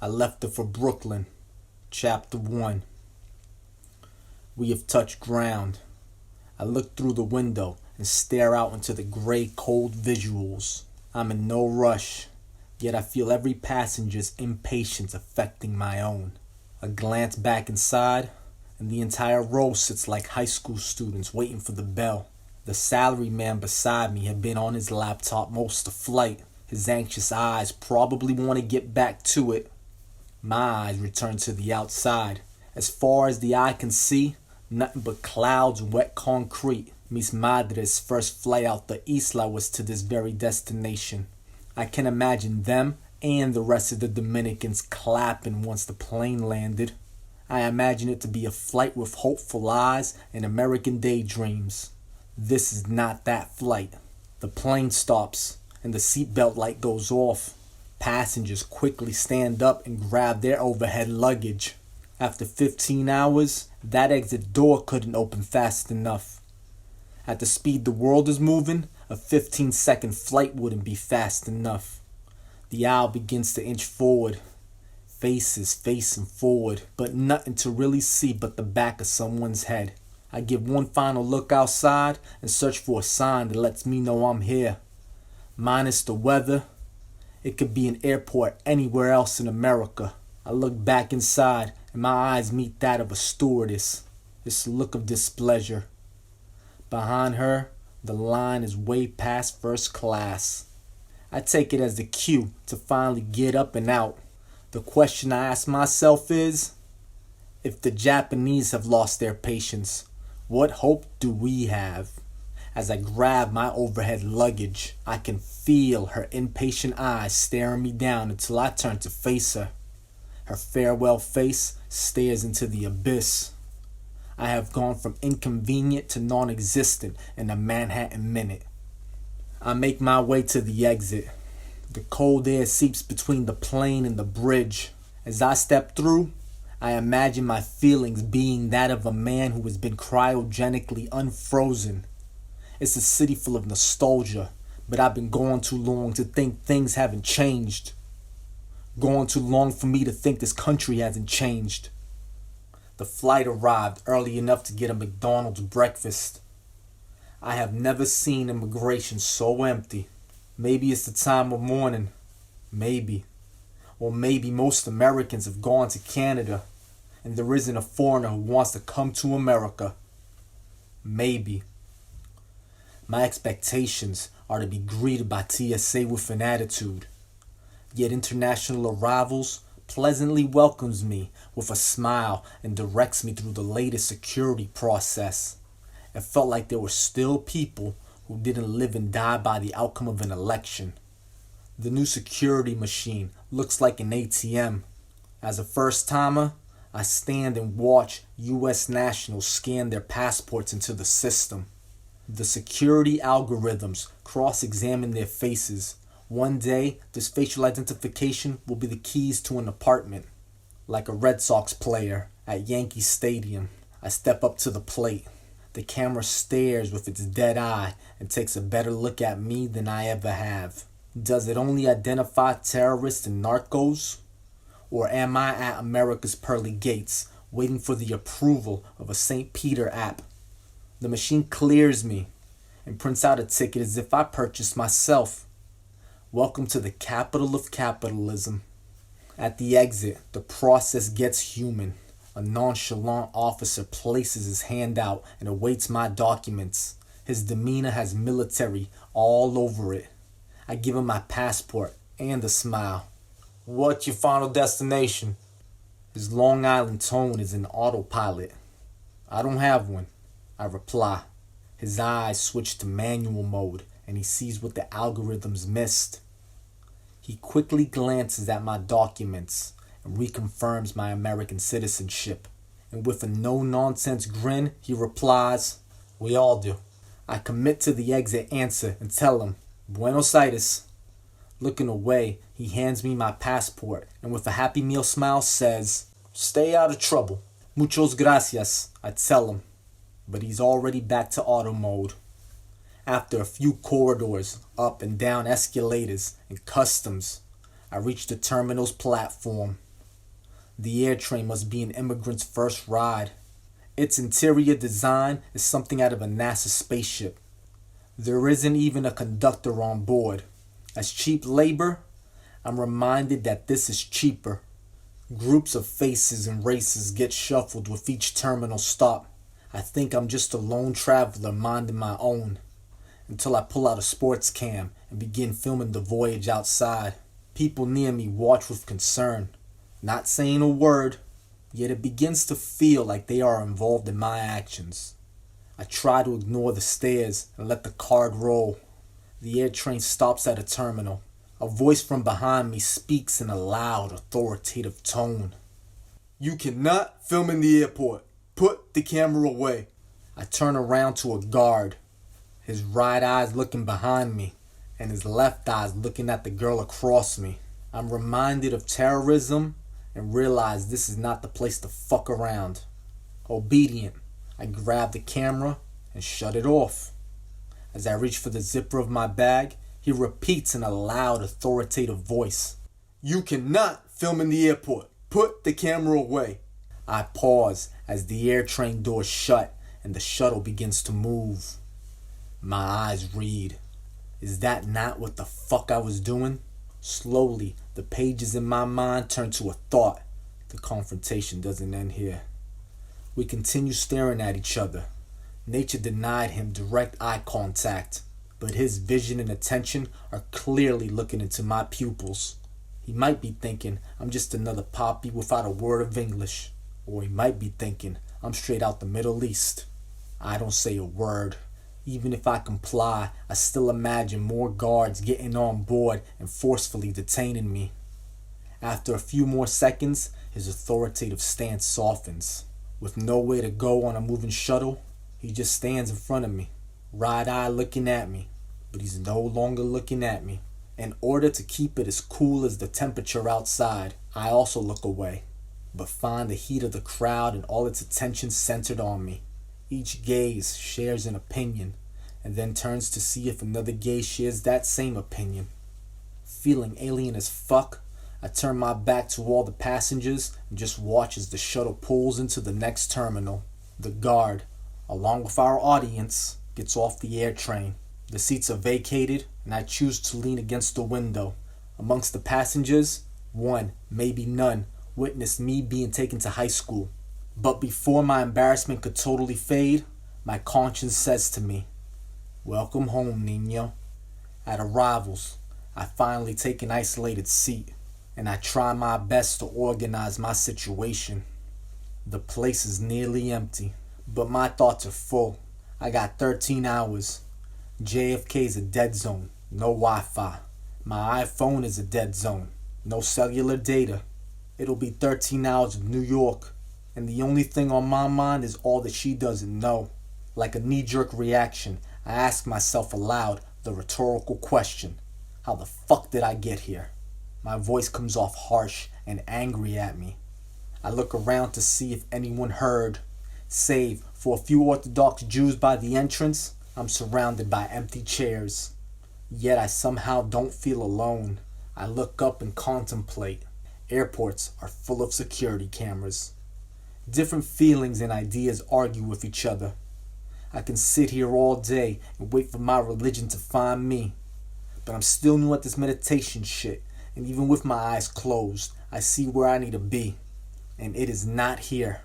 I left her for Brooklyn. Chapter 1. We have touched ground. I look through the window and stare out into the gray, cold visuals. I'm in no rush, yet I feel every passenger's impatience affecting my own. A glance back inside, and the entire row sits like high school students waiting for the bell. The salaryman beside me had been on his laptop most of the flight. His anxious eyes probably want to get back to it. My eyes return to the outside. As far as the eye can see, nothing but clouds and wet concrete. Mis Madres' first flight out the Isla was to this very destination. I can imagine them and the rest of the Dominicans clapping once the plane landed. I imagine it to be a flight with hopeful eyes and American daydreams. This is not that flight. The plane stops and the seatbelt light goes off. Passengers quickly stand up and grab their overhead luggage. After 15 hours, that exit door couldn't open fast enough. At the speed the world is moving, a 15-second flight wouldn't be fast enough. The aisle begins to inch forward. Faces facing forward, but nothing to really see but the back of someone's head. I give one final look outside and search for a sign that lets me know I'm here. Minus the weather, it could be an airport anywhere else in America. I look back inside and my eyes meet that of a stewardess. It's a look of displeasure. Behind her, the line is way past first class. I take it as the cue to finally get up and out. The question I ask myself is, if the Japanese have lost their patience, what hope do we have? As I grab my overhead luggage, I can feel her impatient eyes staring me down until I turn to face her. Her farewell face stares into the abyss. I have gone from inconvenient to non-existent in a Manhattan minute. I make my way to the exit. The cold air seeps between the plane and the bridge. As I step through, I imagine my feelings being that of a man who has been cryogenically unfrozen. It's a city full of nostalgia, but I've been gone too long to think things haven't changed. Gone too long for me to think this country hasn't changed. The flight arrived early enough to get a McDonald's breakfast. I have never seen immigration so empty. Maybe it's the time of morning. Maybe. Or maybe most Americans have gone to Canada and there isn't a foreigner who wants to come to America. Maybe. My expectations are to be greeted by TSA with an attitude. Yet international arrivals pleasantly welcomes me with a smile and directs me through the latest security process. It felt like there were still people who didn't live and die by the outcome of an election. The new security machine looks like an ATM. As a first-timer, I stand and watch U.S. nationals scan their passports into the system. The security algorithms cross-examine their faces. One day, this facial identification will be the keys to an apartment. Like a Red Sox player at Yankee Stadium, I step up to the plate. The camera stares with its dead eye and takes a better look at me than I ever have. Does it only identify terrorists and narcos? Or am I at America's pearly gates, waiting for the approval of a St. Peter app? The machine clears me and prints out a ticket as if I purchased myself. Welcome to the capital of capitalism. At the exit, the process gets human. A nonchalant officer places his hand out and awaits my documents. His demeanor has military all over it. I give him my passport and a smile. What's your final destination? His Long Island tone is in autopilot. I don't have one, I reply. His eyes switch to manual mode and he sees what the algorithms missed. He quickly glances at my documents and reconfirms my American citizenship. And with a no-nonsense grin, he replies, "We all do." I commit to the exit answer and tell him, "Buenos Aires." Looking away, he hands me my passport and with a Happy Meal smile says, "Stay out of trouble." "Muchos gracias," I tell him, but he's already back to auto mode. After a few corridors, up and down escalators, and customs, I reach the terminal's platform. The air train must be an immigrant's first ride. Its interior design is something out of a NASA spaceship. There isn't even a conductor on board. As cheap labor, I'm reminded that this is cheaper. Groups of faces and races get shuffled with each terminal stop. I think I'm just a lone traveler minding my own, until I pull out a sports cam and begin filming the voyage outside. People near me watch with concern, not saying a word, yet it begins to feel like they are involved in my actions. I try to ignore the stares and let the card roll. The air train stops at a terminal. A voice from behind me speaks in a loud, authoritative tone. "You cannot film in the airport. Put the camera away." I turn around to a guard, his right eye's looking behind me, and his left eye's looking at the girl across me. I'm reminded of terrorism and realize this is not the place to fuck around. Obedient, I grab the camera and shut it off. As I reach for the zipper of my bag, he repeats in a loud, authoritative voice, "You cannot film in the airport. Put the camera away." I pause as the air train doors shut and the shuttle begins to move. My eyes read. Is that not what the fuck I was doing? Slowly, the pages in my mind turn to a thought. The confrontation doesn't end here. We continue staring at each other. Nature denied him direct eye contact, but his vision and attention are clearly looking into my pupils. He might be thinking I'm just another poppy without a word of English. Or he might be thinking I'm straight out the Middle East. I don't say a word. Even if I comply, I still imagine more guards getting on board and forcefully detaining me. After a few more seconds, his authoritative stance softens. With nowhere to go on a moving shuttle, he just stands in front of me, right eye looking at me, but he's no longer looking at me. In order to keep it as cool as the temperature outside, I also look away, but find the heat of the crowd and all its attention centered on me. Each gaze shares an opinion, and then turns to see if another gaze shares that same opinion. Feeling alien as fuck, I turn my back to all the passengers and just watch as the shuttle pulls into the next terminal. The guard, along with our audience, gets off the air train. The seats are vacated, and I choose to lean against the window. Amongst the passengers, one, maybe none, witnessed me being taken to high school. But before my embarrassment could totally fade, my conscience says to me, "Welcome home, Nino." At arrivals, I finally take an isolated seat, and I try my best to organize my situation. The place is nearly empty, but my thoughts are full. I got 13 hours. JFK's a dead zone, no Wi-Fi. My iPhone is a dead zone, no cellular data. It'll be 13 hours of New York, and the only thing on my mind is all that she doesn't know. Like a knee-jerk reaction, I ask myself aloud the rhetorical question, how the fuck did I get here? My voice comes off harsh and angry at me. I look around to see if anyone heard. Save for a few Orthodox Jews by the entrance, I'm surrounded by empty chairs. Yet I somehow don't feel alone. I look up and contemplate. Airports are full of security cameras. Different feelings and ideas argue with each other. I can sit here all day and wait for my religion to find me. But I'm still new at this meditation shit, and even with my eyes closed, I see where I need to be. And it is not here.